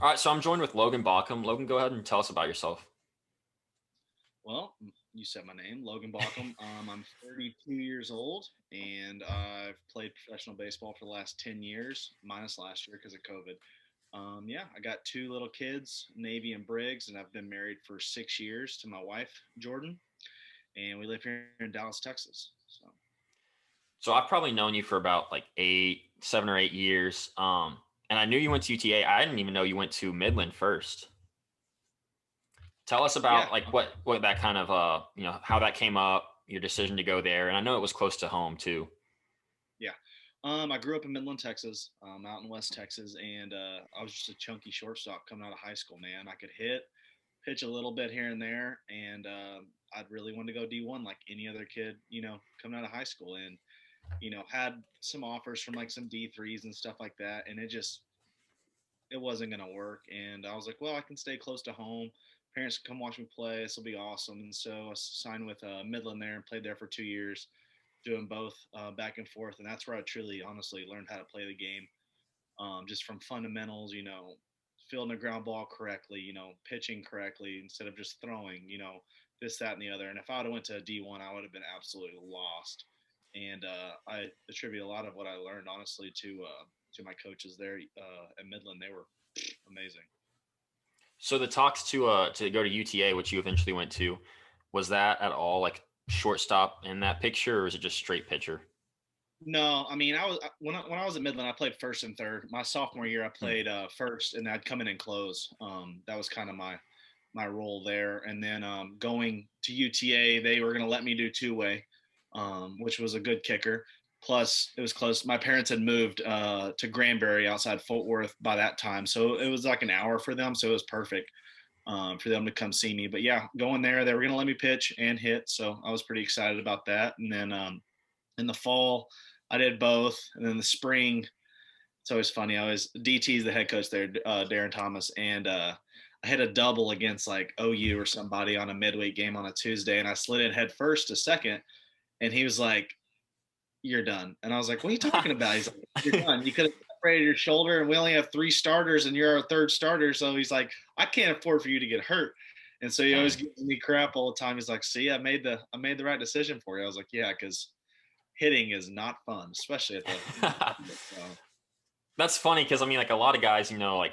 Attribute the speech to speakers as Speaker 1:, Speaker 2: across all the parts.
Speaker 1: All right, so I'm joined with Logan Bawcom. Logan, go ahead and tell us about yourself.
Speaker 2: Well, you said my name, Logan Bawcom. I'm 32 years old, and I've played professional baseball for the last 10 years, minus last year because of COVID. Yeah, I got two little kids, Navy and Briggs, and I've been married for 6 years to my wife, Jordan, and we live here in Dallas, Texas. So,
Speaker 1: So I've probably known you for about like 7 or 8 years. And I knew you went to UTA. I didn't even know you went to Midland first. Tell us
Speaker 2: yeah,
Speaker 1: about like what that kind of how that came up, your decision to go there, and I know it was close to home too.
Speaker 2: yeah. I grew up in Midland, Texas, out in West Texas, and I was just a chunky shortstop coming out of high school. Man, I could hit, pitch a little bit here and there, and I'd really wanted to go D1 like any other kid, coming out of high school, and had some offers from like some D3s and stuff like that, and it wasn't gonna work. And I was like, well, I can stay close to home. Parents can come watch me play. This will be awesome. And so I signed with Midland there and played there for 2 years, doing both back and forth. And that's where I truly, honestly, learned how to play the game, just from fundamentals, fielding a ground ball correctly, pitching correctly instead of just throwing, this, that, and the other. And if I would have went to D1, I would have been absolutely lost. And I attribute a lot of what I learned, honestly, to my coaches there at Midland. They were amazing.
Speaker 1: So the talks to go to UTA, which you eventually went to, was that at all like shortstop in that picture, or is it just straight pitcher?
Speaker 2: No, I mean, I was when I was at Midland, I played first and third. My sophomore year, I
Speaker 1: Hmm.
Speaker 2: played first, and I'd come in and close. That was kind of my role there. And then going to UTA, they were going to let me do two way, which was a good kicker. Plus, it was close. My parents had moved to Granbury outside Fort Worth by that time, so it was like an hour for them. So it was perfect for them to come see me. But yeah, going there, they were going to let me pitch and hit, so I was pretty excited about that. And then in the fall, I did both, and then the spring, it's always funny. I was DT's the head coach there, Darren Thomas, and I hit a double against like OU or somebody on a midweek game on a Tuesday, and I slid in head first to second, and he was like, "You're done," and I was like, "What are you talking about?" He's like, "You're done. You could have separated your shoulder, and we only have three starters, and you're our third starter." So he's like, "I can't afford for you to get hurt." And so he always
Speaker 1: Dang.
Speaker 2: gives me crap all the time. He's like, "See, I made the right decision for you." I was like, "Yeah," because hitting is not fun, especially at the so,
Speaker 1: That's funny because I mean, like a lot of guys, like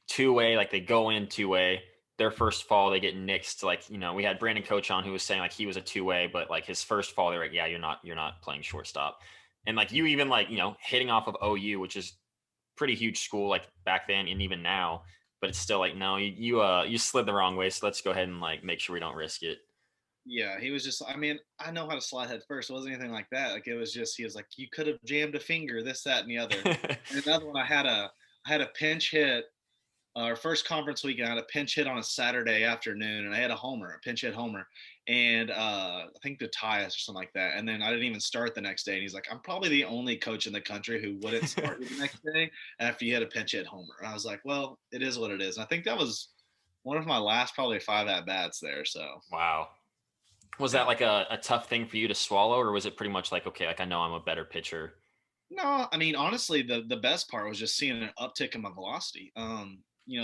Speaker 1: two way, like they go in two way. Their first fall, they get nixed. Like we had Brandon Coach on who was saying like he was a two way, but like his first fall, they're like, yeah, you're not playing shortstop. And like you even like hitting off of OU, which is pretty huge school like back then and even now, but it's still like no, you slid the wrong way, so let's go ahead and like make sure we don't risk it.
Speaker 2: yeah, he was just. I mean, I know how to slide head first. It wasn't anything like that. Like it was just he was like, you could have jammed a finger, this, that, and the other. And another one, I had a pinch hit. Our first conference weekend, I had a pinch hit on a Saturday afternoon, and I had a pinch hit homer, and I think to tie us or something like that. And then I didn't even start the next day. And he's like, "I'm probably the only coach in the country who wouldn't start you the next day after you had a pinch hit homer." And I was like, "Well, it is what it is." And I think that was one of my last probably five at bats there. So
Speaker 1: Wow. Was that
Speaker 2: yeah.
Speaker 1: like a tough thing for you to swallow, or was it pretty much like okay, like I know I'm a better pitcher?
Speaker 2: No, I mean honestly, the best part was just seeing an uptick in my velocity.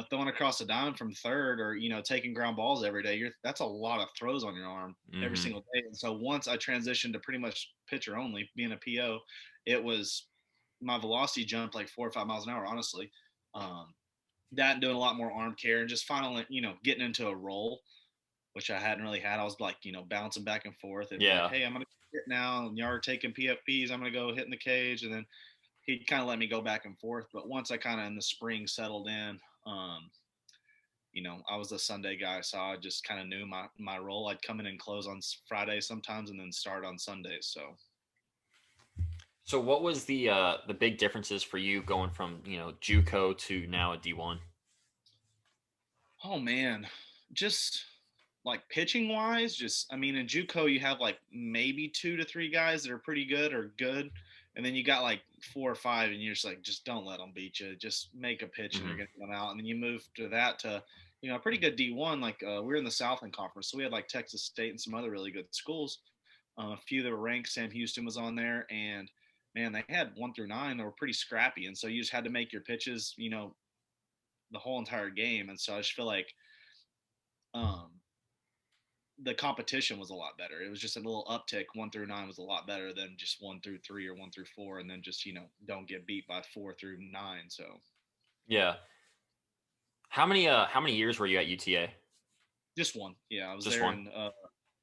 Speaker 2: Throwing across the diamond from third, or taking ground balls every day. That's a lot of throws on your arm every
Speaker 1: Mm-hmm.
Speaker 2: single day. And so once I transitioned to pretty much pitcher only, being a PO, it was my velocity jumped like 4 or 5 miles an hour. Honestly, um, that and doing a lot more arm care and just finally getting into a role which I hadn't really had. I was like, bouncing back and forth. It'd be like,
Speaker 1: Yeah.
Speaker 2: hey, I'm gonna hit now, and y'all are taking PFPs. I'm gonna go hit in the cage, and then he'd kind of let me go back and forth. But once I kind of in the spring settled in, I was a Sunday guy, so I just kind of knew my role. I'd come in and close on Friday sometimes, and then start on Sundays. So,
Speaker 1: So what was the big differences for you going from JUCO to now a D1?
Speaker 2: oh man, just like pitching wise, just I mean, in JUCO you have like maybe two to three guys that are pretty good or good, and then you got like four or five, and you're just like, just don't let them beat you. Just make a pitch, and you're
Speaker 1: Mm-hmm.
Speaker 2: gonna come out. And then you move to that to a pretty good D1. Like we're in the Southland Conference, so we had like Texas State and some other really good schools. A few that were ranked. Sam Houston was on there, and man, they had 1 through 9. They were pretty scrappy, and so you just had to make your pitches, the whole entire game. And so I just feel like um, the competition was a lot better. It was just a little uptick. 1 through 9 was a lot better than just 1 through 3 or 1 through 4, and then just don't get beat by 4 through 9. So
Speaker 1: Yeah. How many years were you at UTA?
Speaker 2: just one. Yeah, I was
Speaker 1: Just
Speaker 2: there
Speaker 1: one.
Speaker 2: in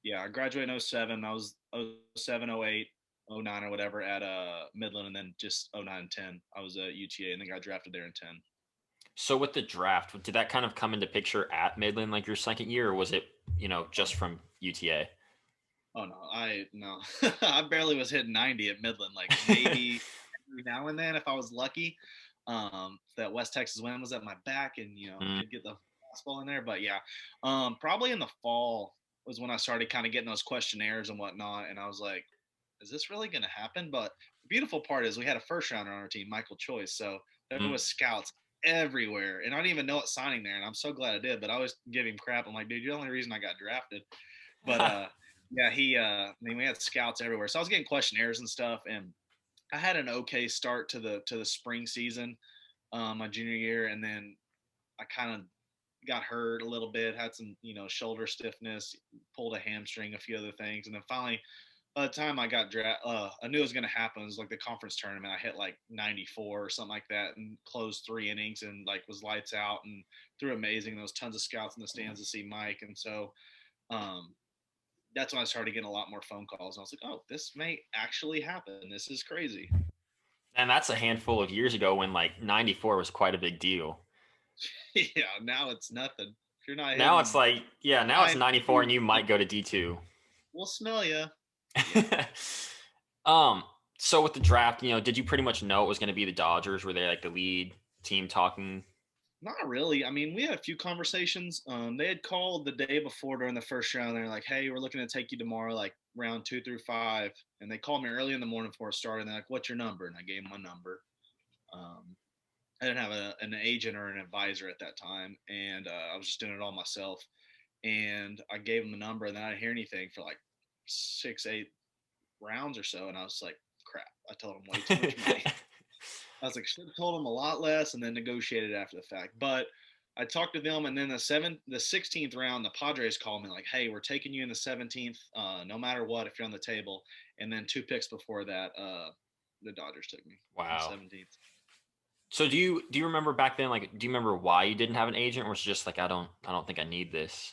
Speaker 2: yeah, I graduated in '07. I was '07, '08, '09 or whatever at Midland, and then just '09 and 10. I was at UTA and then got drafted there in 10.
Speaker 1: So with the draft, did that kind of come into picture at Midland like your second year, or was it,
Speaker 2: Oh,
Speaker 1: just from UTA?
Speaker 2: oh no, no. I barely was hitting 90 at Midland, like maybe every now and then if I was lucky. That West Texas wind was at my back and
Speaker 1: Mm,
Speaker 2: could get the fastball in there. But yeah, probably in the fall was when I started kind of getting those questionnaires and whatnot, and I was like, is this really going to happen? But the beautiful part is we had a first rounder on our team, Michael Choice, so there
Speaker 1: mm.
Speaker 2: was scouts everywhere, and I didn't even know it signing there, and I'm so glad I did. But I always give him crap. I'm like, dude, you're the only reason I got drafted. But yeah, I mean, we had scouts everywhere, so I was getting questionnaires and stuff, and I had an okay start to the spring season, my junior year, and then I kind of got hurt a little bit, had some shoulder stiffness, pulled a hamstring, a few other things, and then finally by the time I got I knew it was going to happen. It was like the conference tournament. I hit like 94 or something like that, and closed 3 innings, and like was lights out and threw amazing. There was tons of scouts in the stands to see Mike, and so um, that's when I started getting a lot more phone calls. And I was like, oh, this may actually happen. This is crazy.
Speaker 1: And that's a handful of years ago when like 94 was quite a big deal.
Speaker 2: Yeah, now it's nothing. If you're not
Speaker 1: Now it's
Speaker 2: hitting
Speaker 1: like, yeah, now it's 94 and you might go to D2.
Speaker 2: we'll smell you. Yeah.
Speaker 1: um, so with the draft, did you pretty much know it was going to be the Dodgers? Were they like the lead team talking?
Speaker 2: Not really. I mean, we had a few conversations. They had called the day before during the first round. They're like, "Hey, we're looking to take you tomorrow, like round 2 through 5." And they called me early in the morning before it started. And they're like, "What's your number?" And I gave them my number. Um, I didn't have an agent or an advisor at that time, and I was just doing it all myself. And I gave them the number, and then I didn't hear anything for like 6, 8 rounds or so. And I was like, "Crap!" I told them way too much money. I was like, should have told them a lot less and then negotiated after the fact. But I talked to them, and then the 16th round, the Padres called me like, "Hey, we're taking you in the 17th, no matter what, if you're on the table." And then 2 picks before that, the Dodgers took me in the
Speaker 1: Wow.
Speaker 2: 17th.
Speaker 1: So do you remember back then, like, do you remember why you didn't have an agent, or was it just like, I don't think I need this?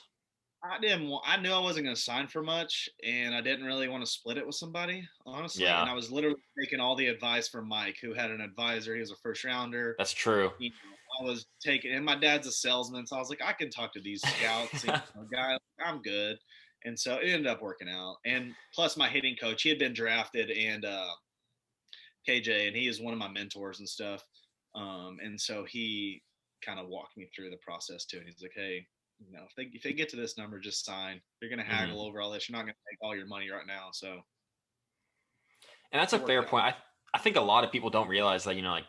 Speaker 2: I didn't. I knew I wasn't going to sign for much, and I didn't really want to split it with somebody, honestly. And
Speaker 1: Yeah,
Speaker 2: I was literally taking all the advice from Mike, who had an advisor. He was a first rounder.
Speaker 1: that's true.
Speaker 2: I was taking, and my dad's a salesman, so I was like, I can talk to these scouts, guy, I'm good. And so it ended up working out. And plus, my hitting coach, he had been drafted, and KJ, and he is one of my mentors and stuff. And so he kind of walked me through the process too. And he's like, "Hey, if they get to this number, just sign. You're gonna
Speaker 1: Mhm.
Speaker 2: haggle over all this. You're not gonna take all your money right now." So
Speaker 1: And that's a
Speaker 2: it
Speaker 1: fair
Speaker 2: worked out.
Speaker 1: point. I think a lot of people don't realize that, like,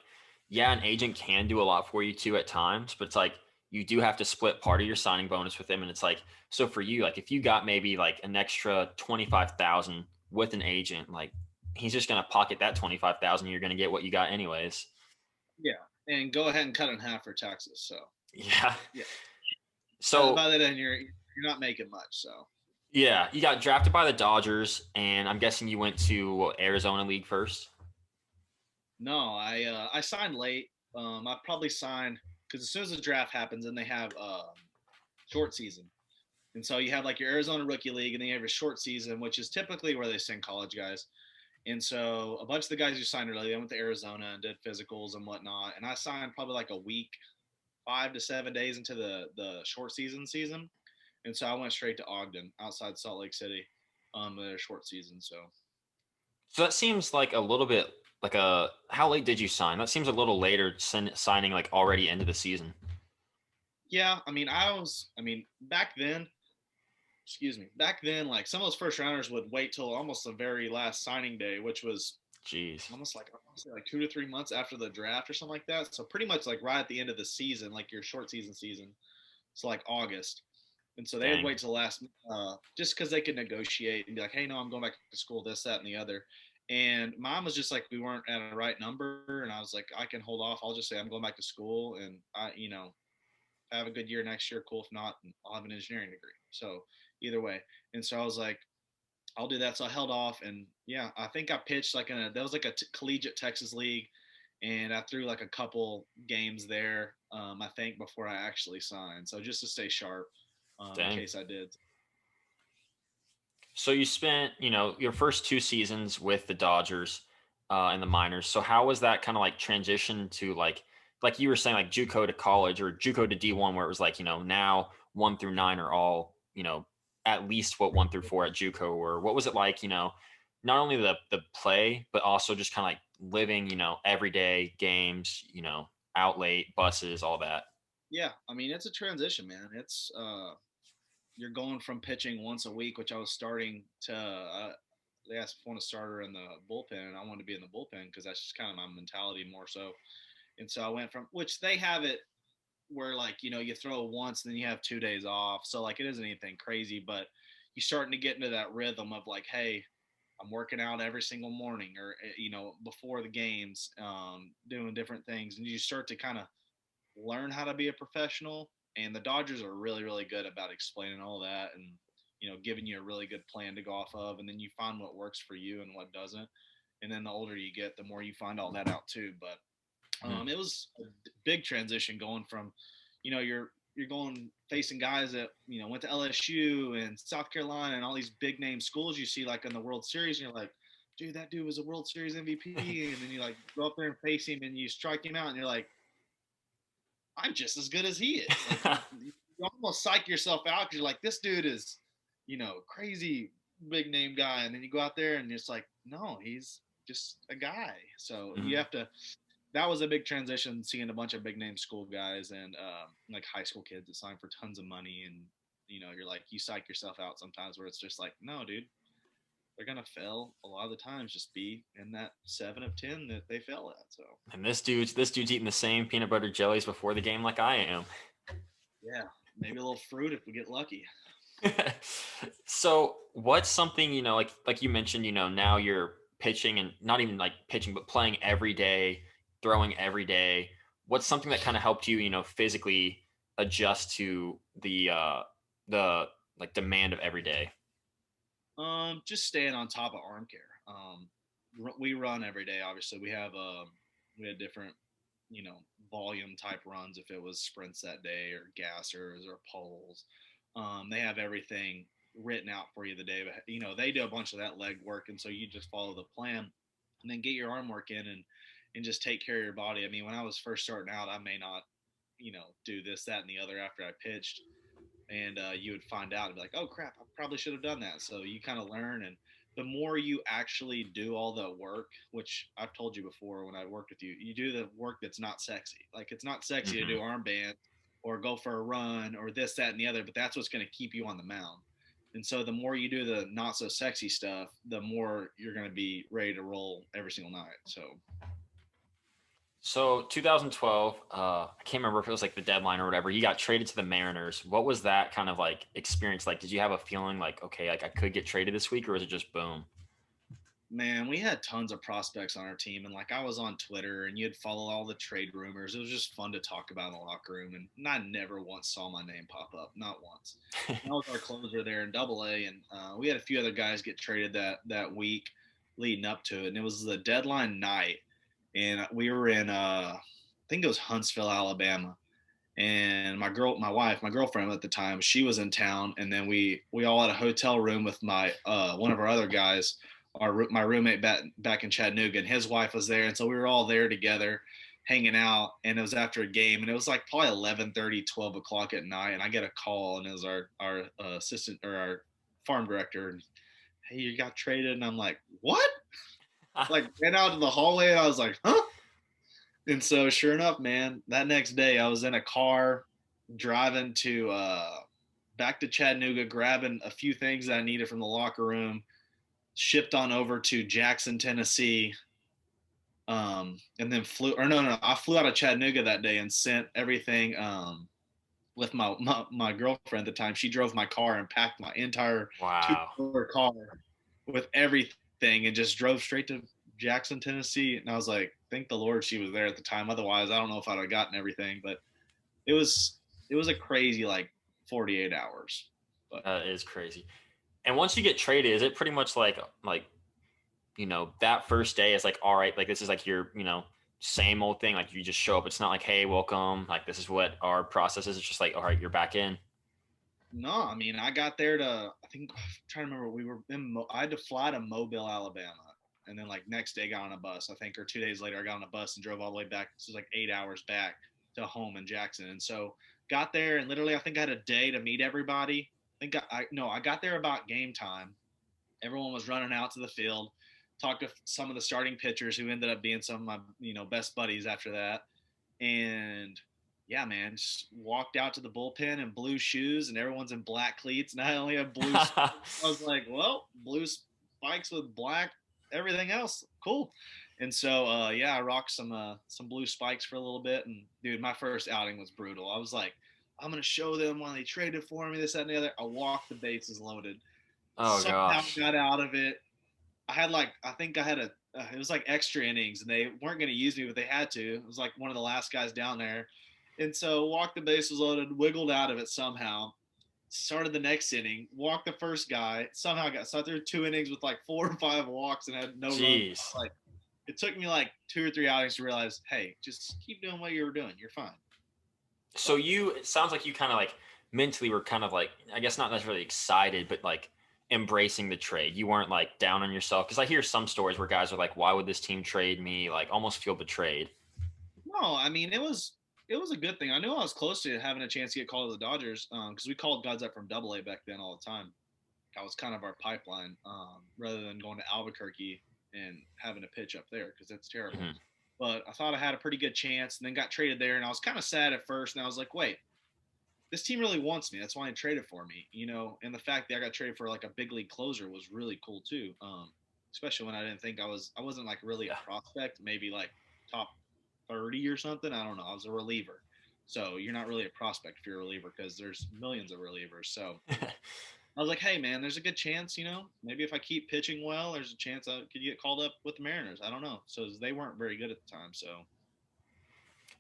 Speaker 1: yeah, an agent can do a lot for you too at times, but it's like you do have to split part of your signing bonus with them. And it's like, so for you, like if you got maybe like an extra 25,000 with an agent, like he's just gonna pocket that 25,000. You're gonna get what you got anyways.
Speaker 2: Yeah, and go ahead and cut it in half for taxes. So
Speaker 1: Yeah.
Speaker 2: yeah,
Speaker 1: So
Speaker 2: by then you're not making much. So
Speaker 1: yeah, you got drafted by the Dodgers, and I'm guessing you went to Arizona League first.
Speaker 2: no, I signed late. I probably signed because as soon as the draft happens, then they have short season. And so you have like your Arizona Rookie League, and then you have your short season, which is typically where they send college guys. And so a bunch of the guys who signed early, they went to Arizona and did physicals and whatnot. And I signed probably like a week, 5 to 7 days into the short season. And so I went straight to Ogden, outside Salt Lake City, their short season. So
Speaker 1: So that seems like a little bit like a. How late did you sign? That seems a little later, signing like already into the season.
Speaker 2: yeah, I mean, back then, excuse me, back then, like some of those first rounders would wait till almost the very last signing day, which was
Speaker 1: Jeez.
Speaker 2: almost like I want to say like 2 to 3 months after the draft or something like that. So pretty much like right at the end of the season, like your short season. So like August. And so they would
Speaker 1: Dang.
Speaker 2: wait till last, just because they could negotiate and be like, "Hey, no, I'm going back to school, this, that, and the other." And mom was just like, we weren't at a right number, and I was like, I can hold off. I'll just say I'm going back to school, and I have a good year next year, cool. If not, I'll have an engineering degree. So either way. And so I was like, I'll do that. So I held off, and yeah, I think I pitched like that was like a collegiate Texas league, and I threw like a couple games there. I think before I actually signed. So just to stay sharp, in
Speaker 1: Dang.
Speaker 2: case I did.
Speaker 1: So you spent, your first 2 seasons with the Dodgers in the minors. So how was that kind of like transition to like you were saying, like JUCO to college or JUCO to D1, where it was like, now 1 through 9 are all, at least what 1 through 4 at JUCO were. What was it like, not only the play, but also just kind of like living, everyday games, out late, buses, all that.
Speaker 2: Yeah, I mean it's a transition, man. It's you're going from pitching once a week, which I was starting to. They asked if I want to starter in the bullpen, and I wanted to be in the bullpen because that's just kind of my mentality more so. And so I went from which they have it where like you throw once and then you have 2 days off, so like it isn't anything crazy, but you're starting to get into that rhythm of like, hey, I'm working out every single morning or before the games, doing different things, and you start to kind of learn how to be a professional. And the Dodgers are really, really good about explaining all that and giving you a really good plan to go off of, and then you find what works for you and what doesn't. And then the older you get, the more you find all that out too. But
Speaker 1: Mhm.
Speaker 2: it was a big transition going from, you're going facing guys that went to LSU and South Carolina and all these big name schools you see like in the World Series, and you're like, dude, that dude was a World Series MVP, and then you like go up there and face him and you strike him out, and you're like, I'm just as good as he is. Like you almost psych yourself out because you're like, this dude is, crazy big name guy, and then you go out there and it's like, no, he's just a guy. So you
Speaker 1: Mhm.
Speaker 2: have to. That was a big transition, seeing a bunch of big name school guys and like high school kids that sign for tons of money, and you're like, you psych yourself out sometimes where it's just like, no, dude, they're gonna fail a lot of the times. Just be in that 7 of 10 that they fail at. So
Speaker 1: And this dude's eating the same peanut butter jellies before the game like I am.
Speaker 2: yeah, maybe a little fruit if we get lucky.
Speaker 1: So what's something, like you mentioned, now you're pitching and not even like pitching, but playing every day, throwing every day. What's something that kind of helped you, physically adjust to the like demand of every day?
Speaker 2: Just staying on top of arm care. We run every day. Obviously, we had different, you know, volume type runs if it was sprints that day or gassers or poles. They have everything written out for you the day. But, they do a bunch of that leg work, and so you just follow the plan, and then get your arm work in and just take care of your body. I mean, when I was first starting out, I may not, do this, that, and the other after I pitched, and you would find out and be like, oh crap, I probably should have done that. So you kind of learn, and the more you actually do all the work, which I've told you before when I worked with you, you do the work that's not sexy. Like it's not sexy to
Speaker 1: Hmm.
Speaker 2: do armband or go for a run or this, that, and the other, but that's what's going to keep you on the mound. And so the more you do the not so sexy stuff, the more you're going to be ready to roll every single night. So
Speaker 1: So 2012, I can't remember if it was like the deadline or whatever. You got traded to the Mariners. What was that kind of like experience like? Did you have a feeling like, okay, like I could get traded this week, or was it just boom?
Speaker 2: man, we had tons of prospects on our team, and like I was on Twitter, and you'd follow all the trade rumors. It was just fun to talk about in the locker room, and I never once saw my name pop up, not once. And I was our closer there in Double A, and we had a few other guys get traded that week leading up to it, and it was the deadline night, and we were in I think it was Huntsville, Alabama, and my girlfriend at the time, she was in town, and then we all had a hotel room with my one of our other guys, my roommate back in Chattanooga, and his wife was there, and so we were all there together hanging out, and it was after a game, and it was like probably 11:30, 12 o'clock at night, and I get a call, and it was our assistant or our farm director, and hey, you got traded, and I'm like, what? Like ran out to the hallway, and I was like, huh? And so, sure enough, man, that next day I was in a car driving to back to Chattanooga, grabbing a few things that I needed from the locker room, shipped on over to Jackson, Tennessee, and then flew. Or no, I flew out of Chattanooga that day and sent everything with my girlfriend at the time. She drove my car and packed my entire
Speaker 1: Wow.
Speaker 2: two-door car with everything and just drove straight to Jackson, Tennessee. And I was like, thank the Lord she was there at the time. Otherwise, I don't know if I'd have gotten everything. But it was it was a crazy like 48 hours. But
Speaker 1: That is crazy. And once you get traded, is it pretty much like that first day is like, all right, like this is like your, same old thing. Like you just show up. It's not like, hey, welcome. Like this is what our process is. It's just like, all right, you're back in.
Speaker 2: no, I mean, I got there I think, I'm trying to remember, we were I had to fly to Mobile, Alabama. And then like next day got on a bus, I think, or 2 days later, I got on a bus and drove all the way back. This was like 8 hours back to home in Jackson. And so got there and literally, I think I had a day to meet everybody. I got there about game time. Everyone was running out to the field. Talked to some of the starting pitchers who ended up being some of my, best buddies after that. And yeah, man, just walked out to the bullpen in blue shoes and everyone's in black cleats. And I only have blue. I was like, well, blue spikes with black, everything else, cool. And so, I rocked some blue spikes for a little bit. And dude, my first outing was brutal. I was like, I'm gonna show them why they traded for me, this, that, and the other. I walked the bases loaded.
Speaker 1: Oh
Speaker 2: Somehow
Speaker 1: gosh.
Speaker 2: got out of it. I think I had it was like extra innings and they weren't going to use me, but they had to. It was like one of the last guys down there. And so walked the bases loaded, wiggled out of it somehow, started the next inning, walked the first guy, somehow so I threw 2 innings with like 4 or 5 walks and had no
Speaker 1: Jeez.
Speaker 2: runs. Like, it took me like 2 or 3 outings to realize, hey, just keep doing what you were doing. You're fine.
Speaker 1: So it sounds like you kind of like mentally were kind of like, I guess not necessarily excited, but like embracing the trade. You weren't like down on yourself. Cause I hear some stories where guys are like, why would this team trade me? Like almost feel betrayed.
Speaker 2: No, I mean, it was a good thing. I knew I was close to having a chance to get called to the Dodgers because we called guys up from Double A back then all the time. That was kind of our pipeline, rather than going to Albuquerque and having to pitch up there because that's terrible.
Speaker 1: Mm-hmm.
Speaker 2: But I thought I had a pretty good chance, and then got traded there, and I was kind of sad at first, and I was like, wait, this team really wants me. That's why they traded for me, And the fact that I got traded for like a big league closer was really cool too. Especially when I didn't think I wasn't like really a prospect, maybe like top 30 or something. I don't know. I was a reliever. So you're not really a prospect if you're a reliever because there's millions of relievers. So I was like, hey, man, there's a good chance, maybe if I keep pitching well, there's a chance I could get called up with the Mariners. I don't know. So they weren't very good at the time. So.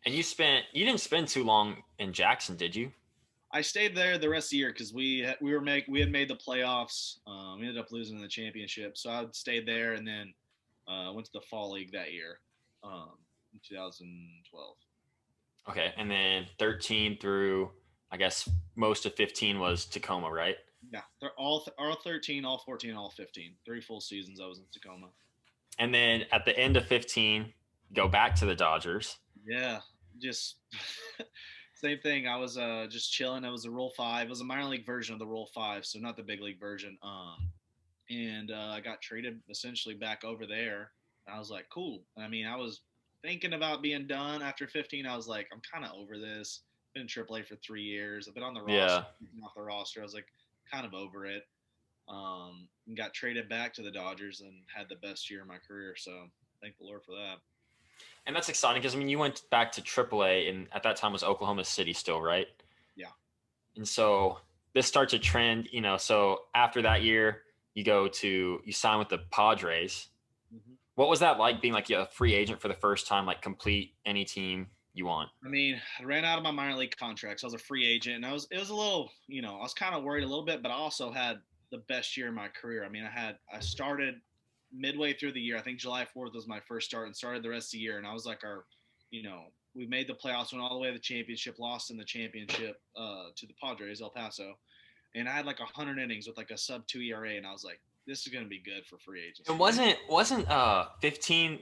Speaker 1: And you didn't spend too long in Jackson, did you?
Speaker 2: I stayed there the rest of the year because we had made the playoffs. We ended up losing the championship, so I stayed there and then went to the fall league that year, in 2012.
Speaker 1: Okay. And then 13 through, I guess most of 15 was Tacoma, right?
Speaker 2: Yeah, they're all 13, all 14, all 15. 3 full seasons I was in Tacoma.
Speaker 1: And then at the end of 15, go back to the Dodgers.
Speaker 2: Yeah, just same thing. I was just chilling. It was a Rule 5. It was a minor league version of the Rule 5, so not the big league version. And I got traded essentially back over there. And I was like, cool. I mean, I was thinking about being done after 15. I was like, I'm kind of over this. Been in AAA for 3 years. I've been on the roster, off the roster. I was like, kind of over it. And got traded back to the Dodgers and had the best year of my career. So thank the Lord for that.
Speaker 1: And that's exciting because, I mean, you went back to AAA, and at that time was Oklahoma City still, right?
Speaker 2: Yeah.
Speaker 1: And so this starts a trend, so after that year, you sign with the Padres. Mm-hmm. What was that like being like a free agent for the first time, like complete any team you want?
Speaker 2: I mean, I ran out of my minor league contract, so I was a free agent, and it was a little, I was kind of worried a little bit, but I also had the best year of my career. I mean, I started midway through the year. I think July 4th was my first start and started the rest of the year. And I was like, we made the playoffs, went all the way to the championship, lost in the championship to the Padres, El Paso. And I had like 100 innings with like a sub-2 ERA. And I was like, this is going to be good for free agents.
Speaker 1: And wasn't 15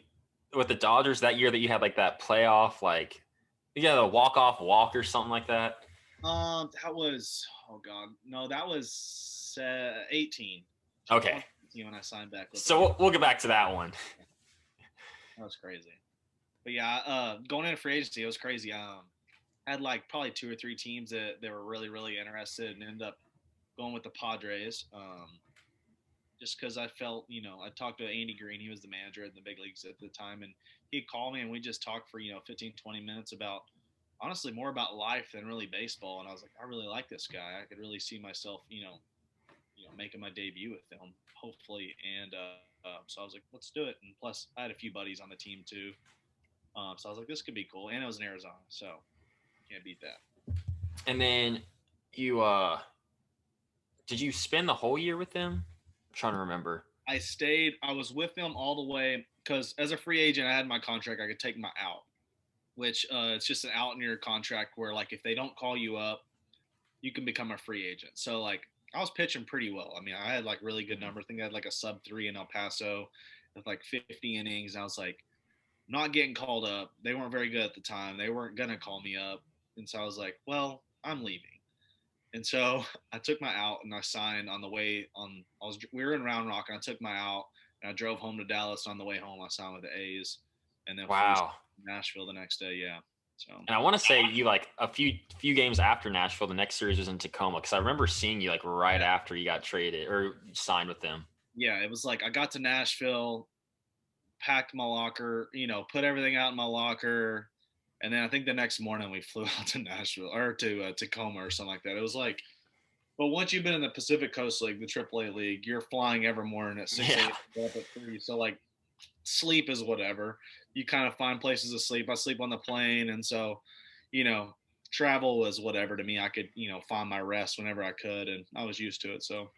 Speaker 1: with the Dodgers that year that you had like that playoff, like you got a walk-off walk or something like that?
Speaker 2: That was, oh God, no, that was 18.
Speaker 1: Okay.
Speaker 2: When I signed back with
Speaker 1: so we'll get back to that one.
Speaker 2: That was crazy. But yeah, going into free agency, it was crazy. I had like probably 2 or 3 teams that were really, really interested and ended up going with the Padres. Just because I felt, I talked to Andy Green. He was the manager in the big leagues at the time. And he'd call me and we just talked for, 15, 20 minutes about, honestly, more about life than really baseball. And I was like, I really like this guy. I could really see myself, making my debut with them, hopefully. And so I was like, let's do it. And plus, I had a few buddies on the team too. So I was like, this could be cool. And it was in Arizona, so can't beat that.
Speaker 1: And then you did you spend the whole year with them? I'm trying to remember.
Speaker 2: I stayed. I was with them all the way because as a free agent, I had my contract. I could take my out, which it's just an out in your contract where like if they don't call you up, you can become a free agent. So like I was pitching pretty well. I mean, I had like really good numbers. I think I had like a sub 3 in El Paso with like 50 innings. And I was like not getting called up. They weren't very good at the time. They weren't gonna call me up, and so I was like, well, I'm leaving. And so I took my out and I signed on the way on. We were in Round Rock and I took my out and I drove home to Dallas. On the way home, I signed with the A's, and then flew to
Speaker 1: Wow.
Speaker 2: Nashville the next day. Yeah. So
Speaker 1: And I want to say you like a few games after Nashville, the next series was in Tacoma because I remember seeing you like right after you got traded or signed with them.
Speaker 2: yeah, it was like I got to Nashville, packed my locker, put everything out in my locker, and then I think the next morning we flew out to Nashville or to Tacoma or something like that. It was like, but once you've been in the Pacific Coast League, the AAA league, you're flying every morning at 6
Speaker 1: Yeah.
Speaker 2: a.m. up at 3. So like sleep is whatever. You kind of find places to sleep. I sleep on the plane, and so you know travel was whatever to me. I could find my rest whenever I could, and I was used to it. So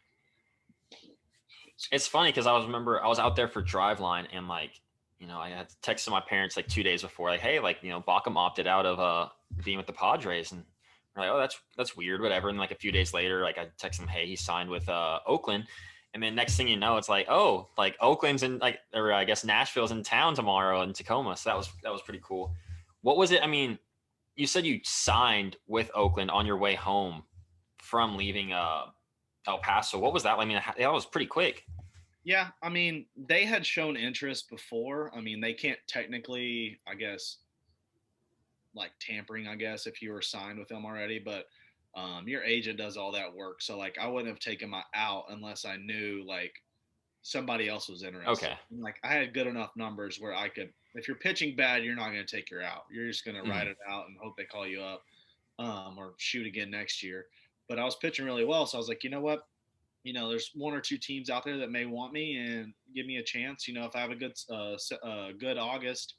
Speaker 1: It's funny because I was out there for Driveline and like, I had texted my parents like 2 days before, like, hey, like, Bawcom opted out of being with the Padres. And we're like, oh, that's weird, whatever. And like a few days later, like I text him, hey, he signed with Oakland. And then next thing you know, it's like, oh, like Oakland's in like, or I guess Nashville's in town tomorrow in Tacoma. So that was pretty cool. What was it? I mean, you said you signed with Oakland on your way home from leaving El Paso. What was that? I mean, that was pretty quick.
Speaker 2: yeah, I mean they had shown interest before. I mean they can't technically, I guess, like tampering, I guess, if you were signed with them already, but your agent does all that work. So like I wouldn't have taken my out unless I knew like somebody else was interested.
Speaker 1: Okay.
Speaker 2: And, like I had good enough numbers where I could, if you're pitching bad, you're not going to take your out. You're just going to ride
Speaker 1: Mhm.
Speaker 2: it out and hope they call you up, or shoot again next year. But I was pitching really well, so I was like, you know what? There's one or two teams out there that may want me and give me a chance. If I have a good August,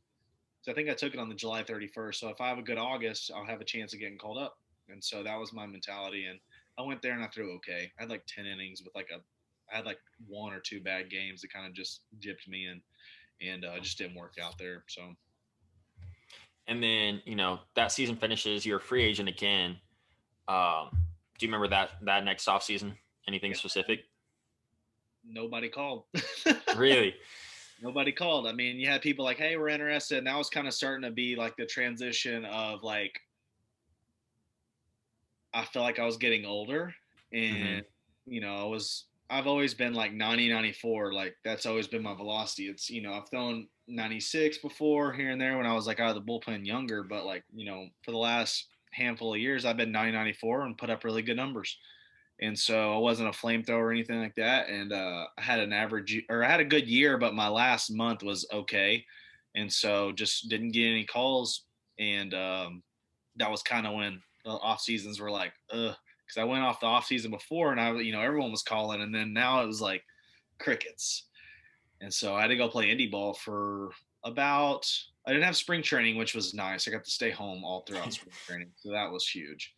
Speaker 2: so I think I took it on the July 31st. So if I have a good August, I'll have a chance of getting called up. And so that was my mentality. And I went there and I threw okay. I had like 10 innings with I had like one or two bad games that kind of just gypped me and just didn't work out there. So
Speaker 1: And then, that season finishes, you're a free agent again. Do you remember that next off season? Anything
Speaker 2: yeah,
Speaker 1: specific?
Speaker 2: nobody called.
Speaker 1: Really?
Speaker 2: Nobody called. I mean, you had people like, hey, we're interested. And that was kind of starting to be like the transition of like, I felt like I was getting older
Speaker 1: Mm-hmm.
Speaker 2: and, I've always been like 90, 94. Like that's always been my velocity. It's, I've thrown 96 before here and there when I was like out of the bullpen younger, but like, for the last handful of years, I've been 90, 94 and put up really good numbers. And so I wasn't a flamethrower or anything like that. And I had I had a good year, but my last month was okay. And so just didn't get any calls. And that was kind of when the off seasons were like, ugh, because I went off the off season before and everyone was calling. And then now it was like crickets. And so I had to go play indie ball for I didn't have spring training, which was nice. I got to stay home all throughout spring training. So that was huge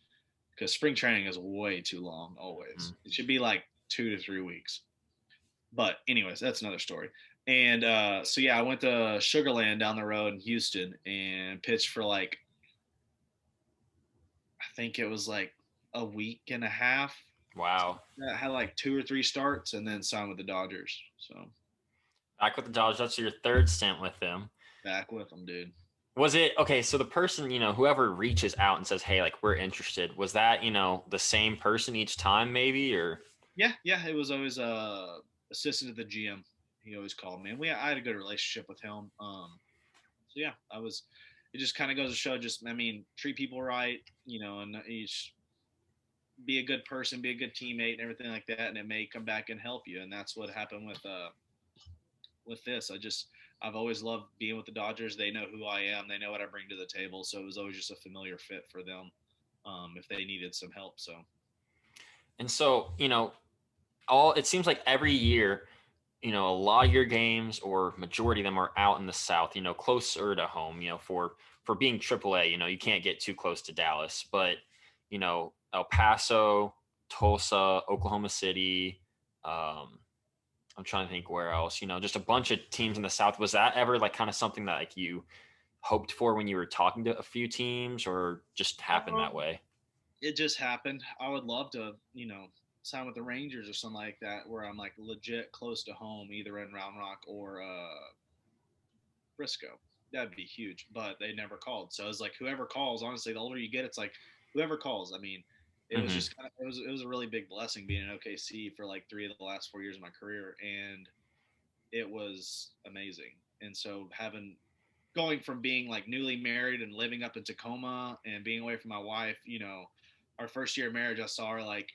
Speaker 2: because spring training is way too long always. It should be like 2 to 3 weeks. But anyways, that's another story. And so yeah, I went to Sugarland down the road in Houston and pitched for like I think it was like a week and a half.
Speaker 1: Wow.
Speaker 2: I had like 2 or 3 starts and then signed with the Dodgers. So
Speaker 1: Back with the Dodgers. That's your third stint with them.
Speaker 2: back with them, dude.
Speaker 1: Was it okay? So the person, whoever reaches out and says, "Hey, like we're interested," was that the same person each time, maybe, or?
Speaker 2: Yeah, yeah. It was always assistant to the GM. He always called me. And I had a good relationship with him. So yeah, I was. It just kind of goes to show, just I mean, treat people right, and each be a good person, be a good teammate, and everything like that, and it may come back and help you. And that's what happened with this. I've always loved being with the Dodgers. They know who I am. They know what I bring to the table. So it was always just a familiar fit for them if they needed some help. So
Speaker 1: And so, it seems like every year, a lot of your games or majority of them are out in the South, closer to home, for being AAA, you can't get too close to Dallas. But, El Paso, Tulsa, Oklahoma City. I'm trying to think where else, just a bunch of teams in the South. Was that ever like kind of something that like you hoped for when you were talking to a few teams, or just happened that
Speaker 2: Um,
Speaker 1: way?
Speaker 2: it just happened. I would love to, sign with the Rangers or something like that, where I'm like legit close to home, either in Round Rock or Frisco. That'd be huge, but they never called. So it's like whoever calls. Honestly, the older you get, it's like whoever calls. I mean, it was
Speaker 1: Hmm.
Speaker 2: just kind of it was a really big blessing being in OKC for like 3 of the last 4 years of my career, and it was amazing. And so having going from being like newly married and living up in Tacoma and being away from my wife, our first year of marriage, I saw her like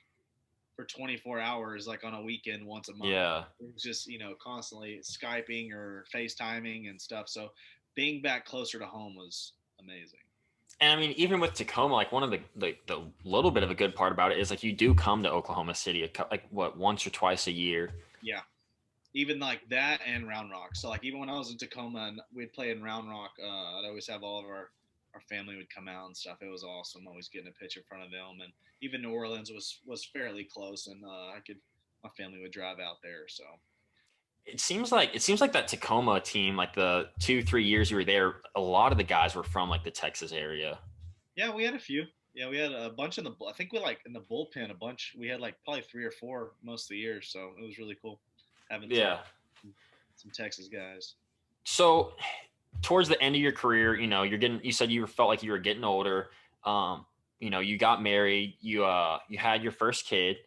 Speaker 2: for 24 hours, like on a weekend once a month.
Speaker 1: Yeah.
Speaker 2: It was just, constantly Skyping or FaceTiming and stuff. So being back closer to home was amazing.
Speaker 1: And I mean, even with Tacoma, like one of the little bit of a good part about it is like you do come to Oklahoma City like what, once or twice a year.
Speaker 2: Yeah. Even like that and Round Rock. So like even when I was in Tacoma and we'd play in Round Rock, I'd always have all of our family would come out and stuff. It was awesome. Always getting a pitch in front of them, and even New Orleans was fairly close, and my family would drive out there. So
Speaker 1: It seems like that Tacoma team, like the 2-3 years you were there, a lot of the guys were from like the Texas area.
Speaker 2: yeah, we had a few. Yeah, we had a bunch in the. I think we like in the bullpen a bunch. We had like probably 3 or 4 most of the year, so it was really cool having some
Speaker 1: Yeah.
Speaker 2: some Texas guys.
Speaker 1: So towards the end of your career, you said you felt like you were getting older. Um, you got married, you had your first kid.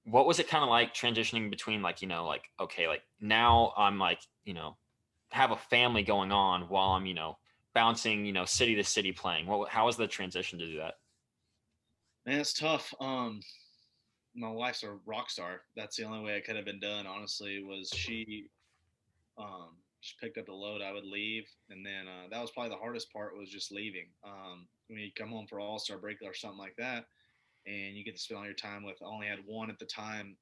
Speaker 1: What was it kind of like transitioning between like, like, okay, like now I'm like, have a family going on while I'm, bouncing, city to city playing. How was the transition to do that?
Speaker 2: Man, it's tough. My wife's a rock star. That's the only way it could have been done. Honestly, was she picked up the load. I would leave, and then that was probably the hardest part was just leaving. When you come home for All Star break or something like that, and you get to spend all your time with. I only had one at the time.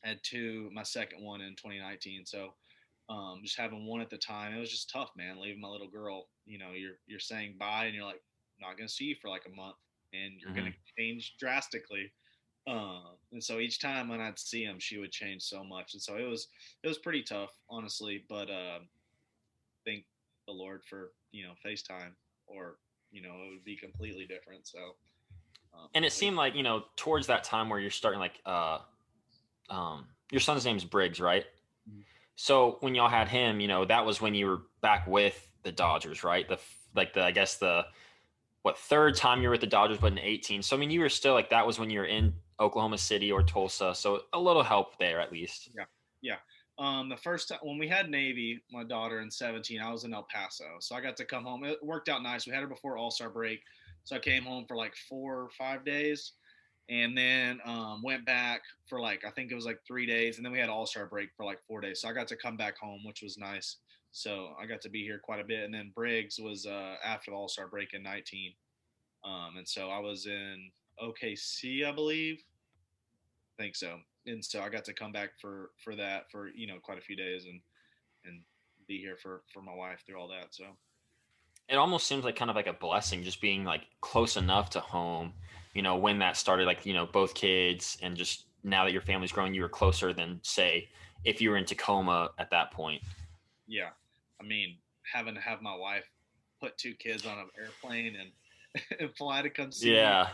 Speaker 2: I had two. My second one in 2019. So just having one at the time, it was just tough, man. Leaving my little girl. You're saying bye, and you're like not gonna see you for like a month, and you're gonna
Speaker 1: Hmm.
Speaker 2: change drastically. And so each time when I'd see him, she would change so much, and so it was pretty tough, honestly. But thank the Lord for FaceTime, or it would be completely different. So
Speaker 1: And it
Speaker 2: at least
Speaker 1: seemed like, towards that time where you're starting like, your son's name's Briggs, right?
Speaker 2: Mhm.
Speaker 1: So when y'all had him, that was when you were back with the Dodgers, right? I guess the what, third time you were with the Dodgers, but in 18. So I mean, you were still like, that was when you were in Oklahoma City or Tulsa. So a little help there at least.
Speaker 2: Yeah, yeah. The first time when we had Navy, my daughter in 17, I was in El Paso, so I got to come home. It worked out nice. We had her before All Star break, so I came home for like 4 or 5 days, and then went back for like I think it was like 3 days, and then we had All Star break for like 4 days. So I got to come back home, which was nice. So I got to be here quite a bit, and then Briggs was after the All Star break in 19, and so I was in OKC, I believe. I think so. And so I got to come back for that for quite a few days and be here for my wife through all that. So
Speaker 1: It almost seems like kind of like a blessing just being like close enough to home, when that started, like, both kids, and just now that your family's growing, you were closer than, say, if you were in Tacoma at that point.
Speaker 2: yeah, I mean having to have my wife put two kids on an airplane and and fly to come see me,
Speaker 1: Yeah.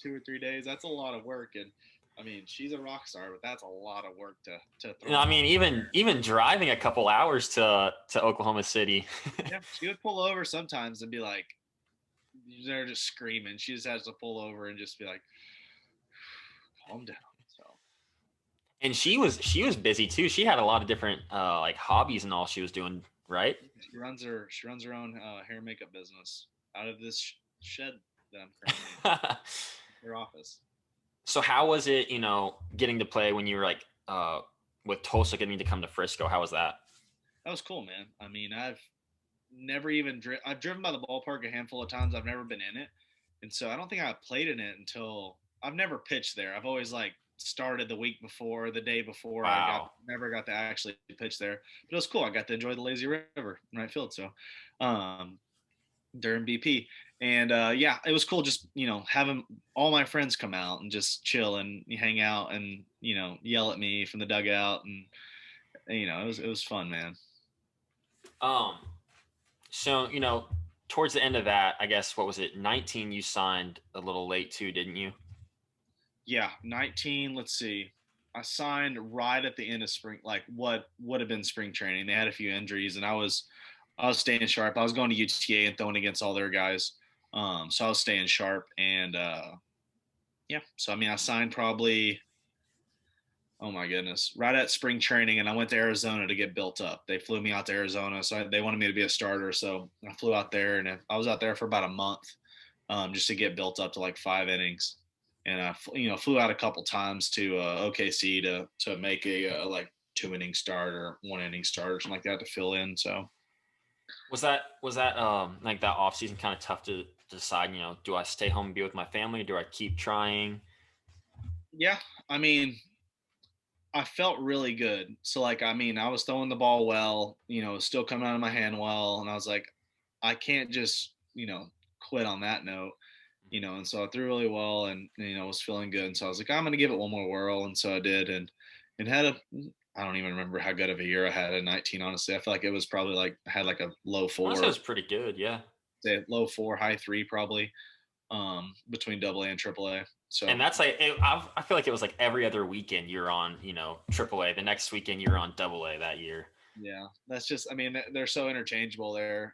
Speaker 2: 2 or 3 days. That's a lot of work, and I mean she's a rock star, but that's a lot of work to throw
Speaker 1: I
Speaker 2: them
Speaker 1: mean,
Speaker 2: all.
Speaker 1: even driving a couple hours to Oklahoma City.
Speaker 2: Yeah, she would pull over sometimes and be like, they're just screaming. She just has to pull over and just be like, calm down. So
Speaker 1: And she was busy too. She had a lot of different like hobbies and all she was doing, right?
Speaker 2: she runs her own hair and makeup business out of this shed that I'm currently in, her office.
Speaker 1: So how was it, getting to play when you were like with Tulsa, getting to come to Frisco? How was that?
Speaker 2: That was cool, man. I mean, I've driven by the ballpark a handful of times. I've never been in it, and so I don't think I played in it until I've never pitched there. I've always like started the week before, the day before. I got
Speaker 1: Wow.
Speaker 2: never got to actually pitch there, but it was cool. I got to enjoy the lazy river in right field. So, um, during BP. And yeah, it was cool just, having all my friends come out and just chill and hang out and, yell at me from the dugout. And, it was fun, man.
Speaker 1: Um, so towards the end of that, I guess what was it, 19? You signed a little late too, didn't you?
Speaker 2: Yeah, 19. Let's see. I signed right at the end of spring, like what would have been spring training. They had a few injuries, and I was staying sharp. I was going to UTA and throwing against all their guys, so I was staying sharp. And yeah, so I mean, I signed probably, oh my goodness, right at spring training, and I went to Arizona to get built up. They flew me out to Arizona, so they wanted me to be a starter. So I flew out there, and I was out there for about a month, just to get built up to like 5 innings. And I, flew out a couple times to OKC to make a like 2 inning start or 1 inning start or something like that to fill in. So
Speaker 1: Was that like that off season kind of tough to decide, do I stay home and be with my family? Do I keep trying?
Speaker 2: yeah, I mean, I felt really good. So like, I mean, I was throwing the ball well, still coming out of my hand well, and I was like, I can't just quit on that note. And so I threw really well and, was feeling good. And so I was like, I'm going to give it one more whirl. And so I did. And had I don't even remember how good of a year I had at 19, honestly. I feel like it was probably like, I had like a low
Speaker 1: Honestly, it
Speaker 2: four,
Speaker 1: was pretty good. Yeah.
Speaker 2: say low four, high three, probably, between double A and triple A. So
Speaker 1: And that's like, I feel like it was like every other weekend you're on, AAA. The next weekend you're on AA that year.
Speaker 2: yeah, that's just, I mean, they're so interchangeable there.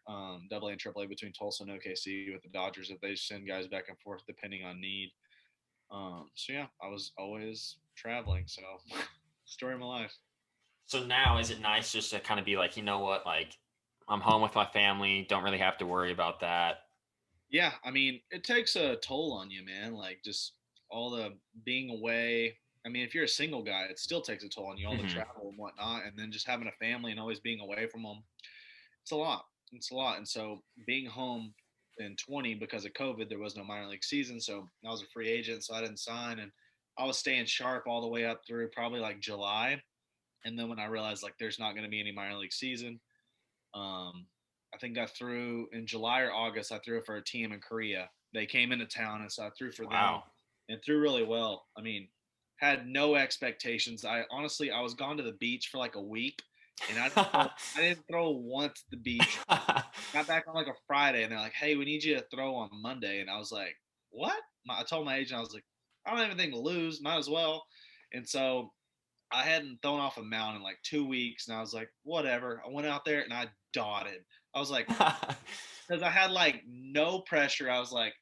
Speaker 2: Double A and triple A between Tulsa and OKC with the Dodgers, that they send guys back and forth depending on need. So yeah, I was always traveling. So story of my life.
Speaker 1: So now is it nice just to kind of be like, you know what, like I'm home with my family, don't really have to worry about that.
Speaker 2: Yeah, I mean, it takes a toll on you, man. Like just all the being away. I mean, if you're a single guy, it still takes a toll on you, all the
Speaker 1: Hmm.
Speaker 2: travel and whatnot, and then just having a family and always being away from them. It's a lot. It's a lot. And so being home in 20 because of COVID, there was no minor league season, so I was a free agent, so I didn't sign, and I was staying sharp all the way up through probably like July, and then when I realized like there's not going to be any minor league season, um, I think I threw in July or August. I threw for a team in Korea. They came into town, and so I threw for them
Speaker 1: Wow.
Speaker 2: and threw really well. I mean, had no expectations. I honestly, I was gone to the beach for like a week, and I didn't throw once at the beach. Got back on like a Friday, and they're like, "Hey, we need you to throw on Monday," and I was like, "What?" I told my agent, I was like, "I don't have anything to lose. Might as well." And so I hadn't thrown off a mound in like 2 weeks, and I was like, whatever. I went out there and I dotted. I was like, because I had like no pressure. I was like,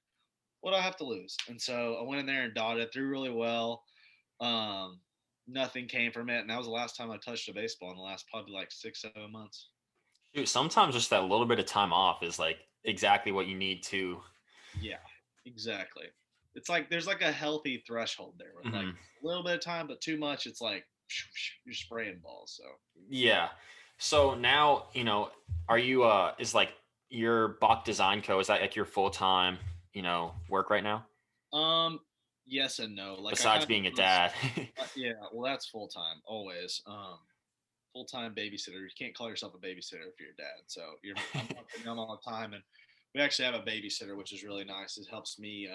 Speaker 2: what do I have to lose? And so I went in there and dotted, threw really well. Um, Nothing came from it, and that was the last time I touched a baseball in the last probably like 6, 7 months.
Speaker 1: Dude, sometimes just that little bit of time off is like exactly what you need to.
Speaker 2: Yeah, exactly. It's like there's like a healthy threshold there with like
Speaker 1: Mhm.
Speaker 2: a little bit of time, but too much, it's like you're spraying balls. So
Speaker 1: Yeah. So now, are you is like your Bach Design Co. Is that like your full time, work right now?
Speaker 2: Um, yes and no. Like I kind
Speaker 1: Besides
Speaker 2: of
Speaker 1: being a dad.
Speaker 2: yeah, well that's full time always. Full time babysitter. You can't call yourself a babysitter if you're a dad. So I'm walking down all the time, and we actually have a babysitter, which is really nice. It helps me,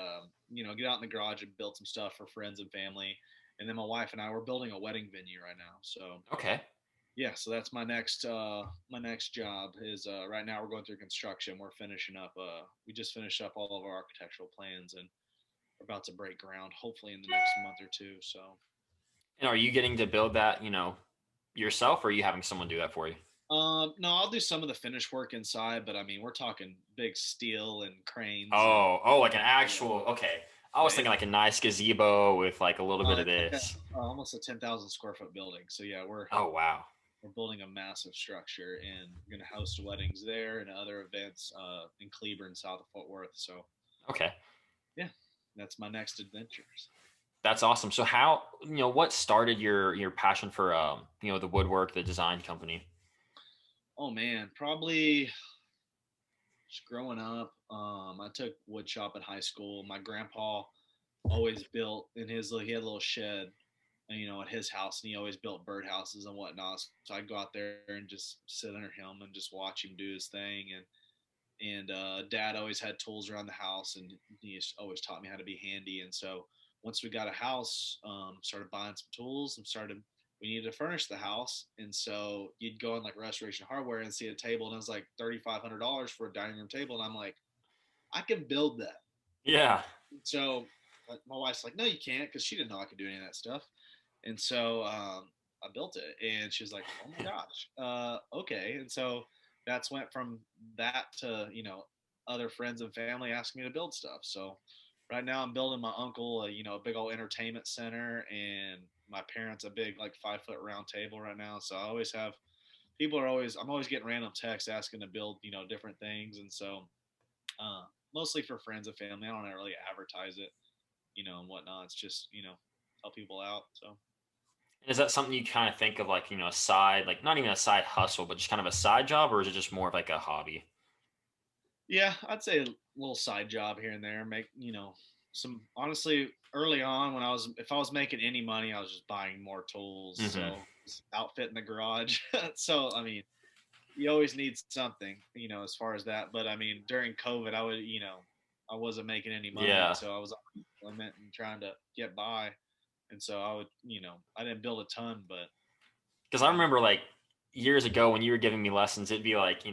Speaker 2: get out in the garage and build some stuff for friends and family. And then my wife and I, we're building a wedding venue right now. So
Speaker 1: Okay.
Speaker 2: yeah, so that's my next job is right now we're going through construction. We're finishing up. We just finished up all of our architectural plans and we're about to break ground, hopefully in the next month or two. So,
Speaker 1: And are you getting to build that, yourself, or are you having someone do that for you?
Speaker 2: no, I'll do some of the finish work inside, but I mean, we're talking big steel and cranes and
Speaker 1: Oh, like an
Speaker 2: yeah,
Speaker 1: actual, okay. I was
Speaker 2: yeah.
Speaker 1: thinking like a nice gazebo with like a little bit of
Speaker 2: It's like
Speaker 1: this.
Speaker 2: almost a 10,000 square foot building. So yeah, we're
Speaker 1: Oh, wow.
Speaker 2: we're building a massive structure and we're going to host weddings there and other events in Cleburne, south of Fort Worth. So
Speaker 1: Okay.
Speaker 2: yeah, that's my next adventures.
Speaker 1: That's awesome. So how, what started your passion for the woodwork, the design company?
Speaker 2: Oh man, probably just growing up. I took wood shop at high school. My grandpa always built in his he had a little shed, at his house, and he always built birdhouses and whatnot. So I'd go out there and just sit under him and just watch him do his thing, And Dad always had tools around the house, and he always taught me how to be handy. And so once we got a house, started buying some tools and we needed to furnish the house. And so you'd go in like Restoration Hardware and see a table, and it was like $3,500 for a dining room table. And I'm like, I can build that.
Speaker 1: Yeah.
Speaker 2: So my wife's like, no, you can't, because she didn't know I could do any of that stuff. And so I built it, and she was like, oh my gosh, okay. And so that's went from that to, other friends and family asking me to build stuff. So right now I'm building my uncle, a big old entertainment center, and my parents a big like 5 foot round table right now. So I always have I'm always getting random texts asking to build, different things. And so uh, mostly for friends and family. I don't really advertise it, and whatnot. It's just, help people out. So
Speaker 1: Is that something you kind of think of like, a side, like not even a side hustle, but just kind of a side job, or is it just more of like a hobby?
Speaker 2: yeah, I'd say a little side job here and there. Make, some, honestly, early on if I was making any money, I was just buying more tools.
Speaker 1: Hmm.
Speaker 2: So just outfitting the garage. So, I mean, you always need something, as far as that. But I mean, during COVID, I wasn't making any money.
Speaker 1: Yeah.
Speaker 2: So I was on limit and trying to get by. And so I would, I didn't build a ton, but
Speaker 1: Because I
Speaker 2: I,
Speaker 1: remember like years ago when you were giving me lessons, it'd be like,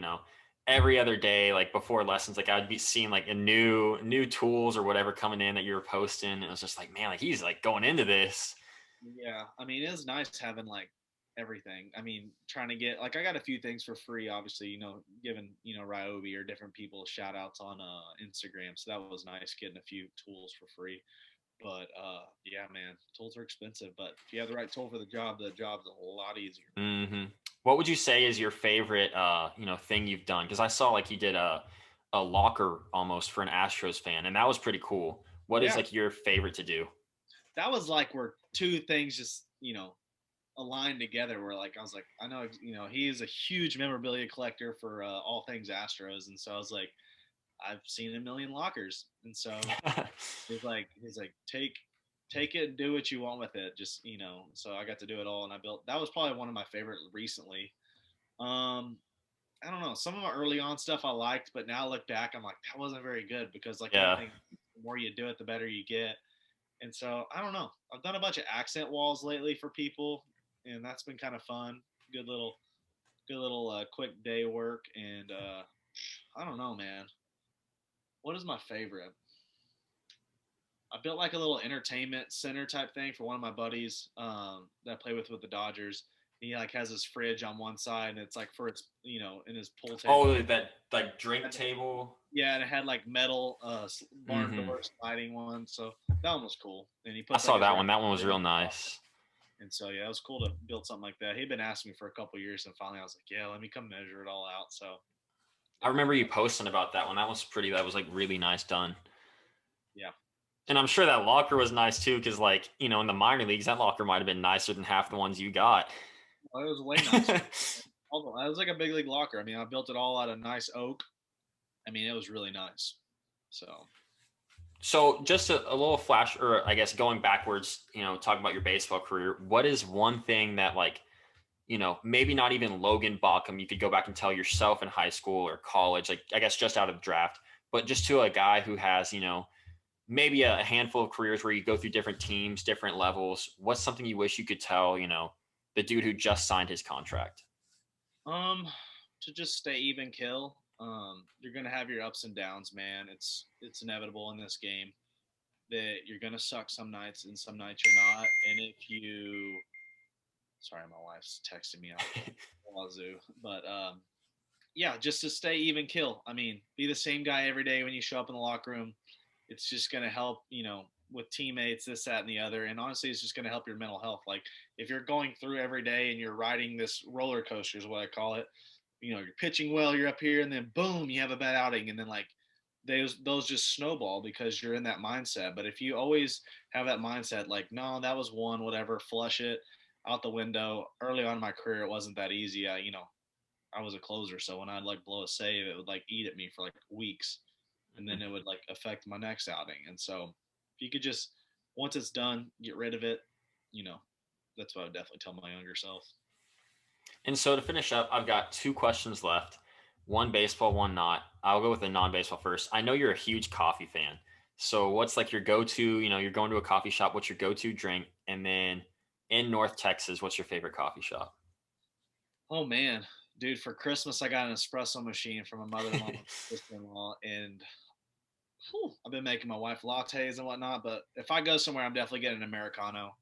Speaker 1: every other day, like before lessons, like I'd be seeing like a new tools or whatever coming in that you were posting. And it was just like, man, like he's like going into this.
Speaker 2: yeah, I mean, it was nice having like everything. I mean, trying to get like I got a few things for free, obviously, giving Ryobi or different people shout outs on Instagram. So that was nice getting a few tools for free. But yeah, man, tools are expensive. But if you have the right tool for the job's a lot easier.
Speaker 1: Hmm. What would you say is your favorite, thing you've done? Because I saw like you did a locker almost for an Astros fan, and that was pretty cool. What is
Speaker 2: Yeah,
Speaker 1: like your favorite to do?
Speaker 2: that was like where two things just aligned together. Where like I was like, I know he is a huge memorabilia collector for all things Astros, and so I was like, I've seen a million lockers, and so he's like take it and do what you want with it. Just so I got to do it all, and I built. That was probably one of my favorite recently. Um, I don't know. Some of my early on stuff I liked, but now I look back, I'm like, that wasn't very good because like
Speaker 1: Yeah.
Speaker 2: anything, the more you do it, the better you get. And so I don't know. I've done a bunch of accent walls lately for people, and that's been kind of fun. Good little quick day work. And I don't know, man. What is my favorite? I built like a little entertainment center type thing for one of my buddies that I play with the Dodgers. He like has his fridge on one side, and it's like for its in his pool table.
Speaker 1: Oh, that like drink table.
Speaker 2: Yeah, and it had like metal barn
Speaker 1: Hmm.
Speaker 2: door sliding one, so that one was cool. And he
Speaker 1: I
Speaker 2: puts like
Speaker 1: saw
Speaker 2: his
Speaker 1: that one.
Speaker 2: record
Speaker 1: That one was
Speaker 2: in.
Speaker 1: real nice.
Speaker 2: And so yeah, it was cool to build something like that. He'd been asking me for a couple years, and finally I was like, yeah, let me come measure it all out. So
Speaker 1: I
Speaker 2: yeah,
Speaker 1: remember you posting about that one. That was pretty. That was like really nice done.
Speaker 2: yeah.
Speaker 1: And I'm sure that locker was nice too, because like in the minor leagues, that locker might have been nicer than half the ones you got.
Speaker 2: Well, it was way nicer. Although it was like a big league locker. I mean, I built it all out of nice oak. I mean, it was really nice. So
Speaker 1: So just a little flash, or I guess going backwards, talking about your baseball career, what is one thing that like, maybe not even Logan Bawcom, you could go back and tell yourself in high school or college, like I guess just out of the draft, but just to a guy who has, maybe a handful of careers where you go through different teams, different levels. What's something you wish you could tell, the dude who just signed his contract?
Speaker 2: um, to just stay even kill. You're gonna have your ups and downs, man. It's inevitable in this game that you're gonna suck some nights and some nights you're not. And if you sorry, my wife's texting me out the wazoo. But yeah, just to stay even kill. I mean, be the same guy every day when you show up in the locker room. It's just going to help, with teammates, this, that, and the other. And honestly, it's just going to help your mental health. Like if you're going through every day and you're riding this roller coaster, is what I call it. You're pitching well, you're up here, and then boom, you have a bad outing, and then like those just snowball because you're in that mindset. But if you always have that mindset, like no, that was one, whatever, flush it out the window. Early on in my career, it wasn't that easy. I was a closer, so when I'd like blow a save, it would like eat at me for like weeks, and then it would like affect my next outing. And so if you could just once it's done, get rid of it, you know, that's what I would definitely tell my younger self.
Speaker 1: And so to finish up, I've got two questions left. One baseball, one not. I'll go with the non-baseball first. I know you're a huge coffee fan. So what's like your go-to, you're going to a coffee shop, what's your go-to drink? And then in North Texas, what's your favorite coffee shop?
Speaker 2: Oh man, dude, for Christmas I got an espresso machine from my mother-in-law and sister-in-law, and whew, I've been making my wife lattes and whatnot. But if I go somewhere, I'm definitely getting an americano,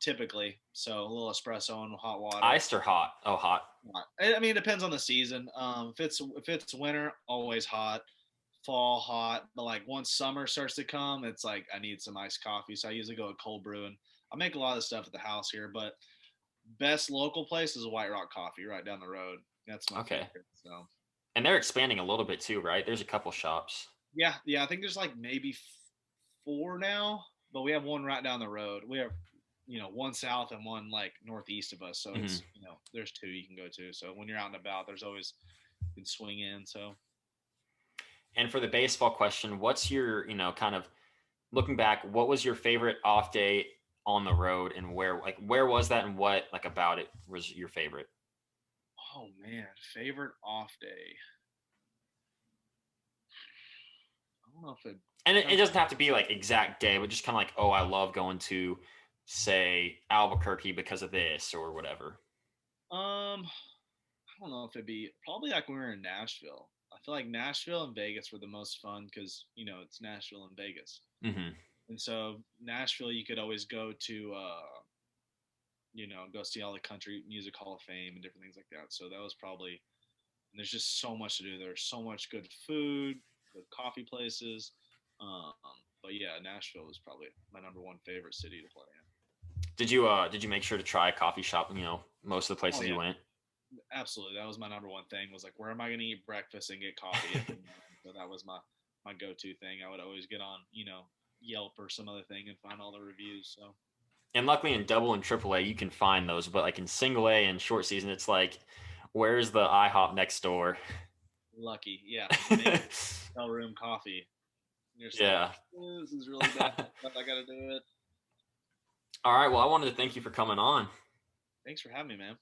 Speaker 2: typically. So a little espresso and hot water.
Speaker 1: Iced or hot? Oh, hot.
Speaker 2: I mean, it depends on the season. If it's winter, always hot. Fall, hot. But like once summer starts to come, it's like I need some iced coffee. So I usually go with cold brew, and I make a lot of stuff at the house here. But best local place is White Rock Coffee right down the road. That's my
Speaker 1: Okay.
Speaker 2: favorite. So
Speaker 1: And they're expanding a little bit too, right? There's a couple shops.
Speaker 2: yeah. I think there's like maybe four now, but we have one right down the road. We have one south and one like northeast of us. So
Speaker 1: Hmm.
Speaker 2: it's there's two you can go to. So when you're out and about, there's always you can swing in. So
Speaker 1: And for the baseball question, what's your, kind of looking back, what was your favorite off day on the road and where was that and what like about it was your favorite?
Speaker 2: oh man, favorite off day. I don't know if it.
Speaker 1: And it doesn't have to be like exact day, but just kind of like, oh, I love going to say Albuquerque because of this or whatever.
Speaker 2: I don't know if it'd be probably like when we were in Nashville. I feel like Nashville and Vegas were the most fun because it's Nashville and Vegas,
Speaker 1: Hmm.
Speaker 2: and so Nashville you could always go to, go see all the country music Hall of Fame and different things like that. So that was probably. And there's just so much to do. There's so much good food, good coffee places. Um, but yeah, Nashville was probably my number one favorite city to play in.
Speaker 1: Did you make sure to try a coffee shop, most of the
Speaker 2: Oh
Speaker 1: places you
Speaker 2: yeah,
Speaker 1: went?
Speaker 2: absolutely. That was my number one thing. Was like, where am I going to eat breakfast and get coffee? So that was my go to thing. I would always get on Yelp or some other thing and find all the reviews. So
Speaker 1: And luckily in double and triple A you can find those, but like in single A and short season, it's like, where's the IHOP next door?
Speaker 2: lucky, yeah. Make hotel room coffee. You're just like,
Speaker 1: Yeah.
Speaker 2: this is really bad, but I got to do it.
Speaker 1: All right. Well, I wanted to thank you for coming on.
Speaker 2: Thanks for having me, man.